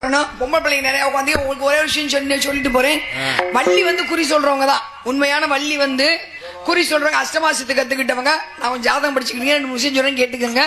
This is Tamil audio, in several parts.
பொம்பளை பிள்ளைங்க நிறைய உட்காந்து உங்களுக்கு ஒரே விஷயம் சொல்லிட்டு போறேன். வள்ளி வந்து குறி சொல்றவங்க தான் உண்மையான வள்ளி வந்து குறி சொல்றவங்க. அஷ்டமாசத்தை கத்துக்கிட்டவங்க. நான் ஜாதகம் படிச்சுக்கிறீங்க, 2 விஷயம் சொல்றேன் கேட்டுக்கோங்க.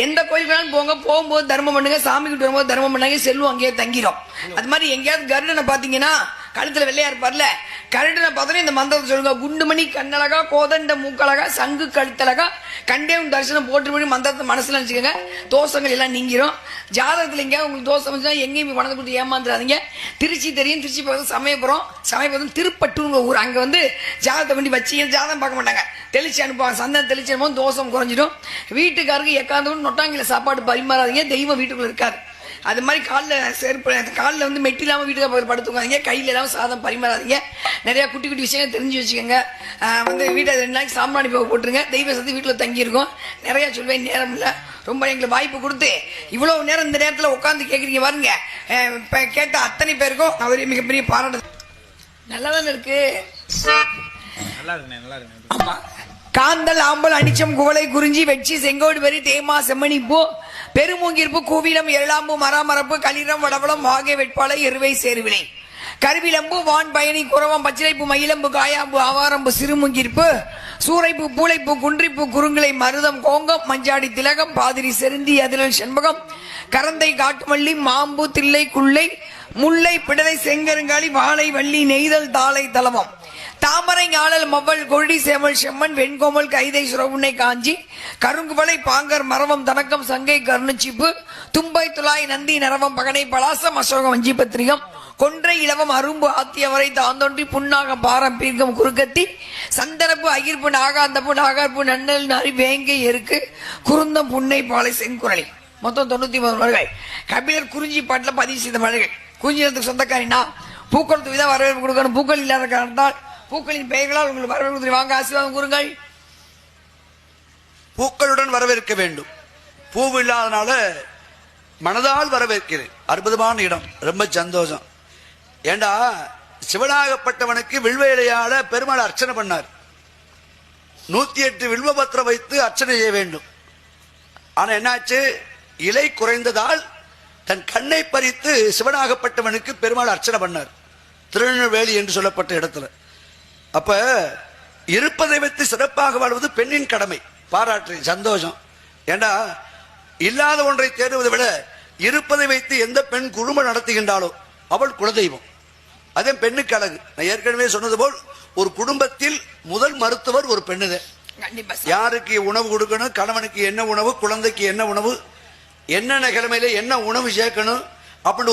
எந்த கோயிலுக்கு போங்க, போகும்போது தர்மம் பண்ணுங்க, சாமி கிட்ட வரும்போது தர்மம் பண்ணாங்க, செல்வம் அங்கேயே தங்கிடும். அது மாதிரி எங்கேயாவது கருடனை பாத்தீங்கன்னா கழுத்துல வெள்ளையா இருப்பார்ல, கருடனை பார்த்தோன்னே இந்த மந்திரத்தை சொல்லுங்க. குண்டுமணி கண்ணழகா, கோதண்ட மூக்கழகா, சங்கு கழுத்தழகா, கண்டேவும் தரிசனம் போட்டு மந்திரத்தை மனசுல நினைச்சுக்கோங்க. தோஷங்கள் எல்லாம் நீங்கிரும். ஜாதகத்துல எங்கேயாவது உங்களுக்கு தோஷம் வந்துச்சுன்னா எங்கேயும் பணத்தை கொடுத்து ஏமாந்துடாதீங்க. திருச்சி தெரியும், திருச்சி பக்கத்தில் சமயபுரம் திருப்பட்டூர் ஊர். அங்க வந்து ஜாதகத்தை வண்டி வச்சு ஜாதகம் பார்க்க மாட்டாங்க, தெளிச்சு அனுப்புவாங்க. சந்தனம் தெளிச்சு அனுப்பும், தோஷம் குறைஞ்சிடும். வீட்டுக்காரருக்கு எக்காந்தோடு நொட்டாங்கில சாப்பாடு பரிமாறாதீங்க, தெய்வம் வீட்டுக்குள்ள இருக்காது. அது மாதிரி காலில் செருப்பு, காலில் வந்து மெட்டி இல்லாமல் வீட்டுக்கு படுத்துக்காதீங்க, கையில் இல்லாமல் சாதம் பரிமாறாதீங்க. நிறையா குட்டி குட்டி விஷயம் தெரிஞ்சு வச்சுக்கோங்க. வந்து வீட்டை 2 நாளைக்கு சாம்பிராணி போக போட்டுருங்க. தெய்வ சக்தி வீட்டில் தங்கியிருக்கோம். நிறையா சொல்வேன், நேரம் இல்லை. ரொம்ப எங்களுக்கு வாய்ப்பு கொடுத்து இவ்வளவு நேரம் இந்த நேரத்தில் உட்காந்து கேட்குறீங்க பாருங்க. கேட்ட அத்தனை பேருக்கும் நான் ஒரு மிகப்பெரிய பாராட்டு. நல்லாதானே இருக்கு. ஆமா, காந்தல் ஆம்பல் அனிச்சம் குவளை குறிஞ்சி வெச்சி செங்கோடு வரி தேமா செம்மணி பூ பெருமூங்கிருப்பு கூவிலம் எழாம்பு மராமரப்பு களிரம் வடவளம் வாகை வெட்பாலை எருவை சேர்விலை கருவிலம்பு வான் பயணி குரவம் பச்சிலைப்பு மயிலம்பு காயாம்பு ஆவாரம்பு சிறுமுங்கிருப்பு சூறைப்பு பூளைப்பு குன்றிப்பு குறுங்களை மருதம் கோங்கம் மஞ்சாடி திலகம் பாதிரி செருந்தி அதிரல் செண்பகம் கரந்தை காட்டுமல்லி மாம்பு தில்லை குள்ளை முல்லை பிடலை செங்கருங்காலி வாழை வள்ளி நெய்தல் தாளை தலவம் தாமரை ஞாழல் மவ்வல் கொழி சேமல் செம்மன் வெண்கோமல் கைதை சுரவுண்ணை காஞ்சி கருங்குவளை பாங்கர் மரவம் தனக்கம் சங்கை கருணுச்சிப்பு தும்பை துளாய் நந்தி நரவம் பகனை பலாசம் அசோகம் வஞ்சி பத்திரிகம் கொன்றை இளவம் அரும்பு ஆத்தியவரை தாந்தொன்றி புன்னாக பாரம் பீர்க்கம் குறுக்கத்தி சந்தனப்பு அகிர்ப்பு நாகாந்தப்பு நாகர்ப்பு நன்னல் நரி வேங்கை எருக்கு குருந்தம் புன்னை பாலை செங்குரளி. மொத்தம் 93 மலர்கள். கபிலர் குறிஞ்சி பாட்டில் பதிவு செய்த மலர்கள். குறிஞ்சினத்துக்கு சொந்தக்காரினா பூக்கள் விதம் வரவேற்பு கொடுக்கணும். பூக்கள் இல்லாத காரணத்தால் பூக்களின் பெயர்களால் உங்களுக்கு வரவேற்பு வாங்க ஆசீர்வாதம் கூறுங்கள். பூக்களுடன் வரவேற்க வேண்டும். பூவு இல்லாதனால மனதால் வரவேற்கிறேன். அற்புதமான இடம், ரொம்ப சந்தோஷம். ஏண்டா சிவனாகப்பட்டவனுக்கு வில்வேலையால பெருமாள் அர்ச்சனை பண்ணார். 108 வில்வபத்திரம் வைத்து அர்ச்சனை செய்ய வேண்டும். ஆனா என்னாச்சு, இலை குறைந்ததால் தன் கண்ணை பறித்து சிவனாகப்பட்டவனுக்கு பெருமாள் அர்ச்சனை பண்ணார், திருநெல்வேலி என்று சொல்லப்பட்ட இடத்துல. அப்ப இருப்பதை வைத்து சிறப்பாக வாழ்வது பெண்ணின் கடமை. பாராட்டு, சந்தோஷம். ஏண்டா இல்லாத ஒன்றை தேடுவதை விட இருப்பதை வைத்து எந்த பெண் குடும்பம் நடத்துகின்றாலோ அவள் குலதெய்வம். அதே பெண்ணுக்கு அழகு. நான் ஏற்கனவே சொன்னது போல் ஒரு குடும்பத்தில் முதல் மருத்துவர் ஒரு பெண்ணுதே. யாருக்கு உணவு கொடுக்கணும், கணவனுக்கு என்ன உணவு, குழந்தைக்கு என்ன உணவு, என்னென்ன கிழமையில என்ன உணவு சேர்க்கணும் அப்படின்னு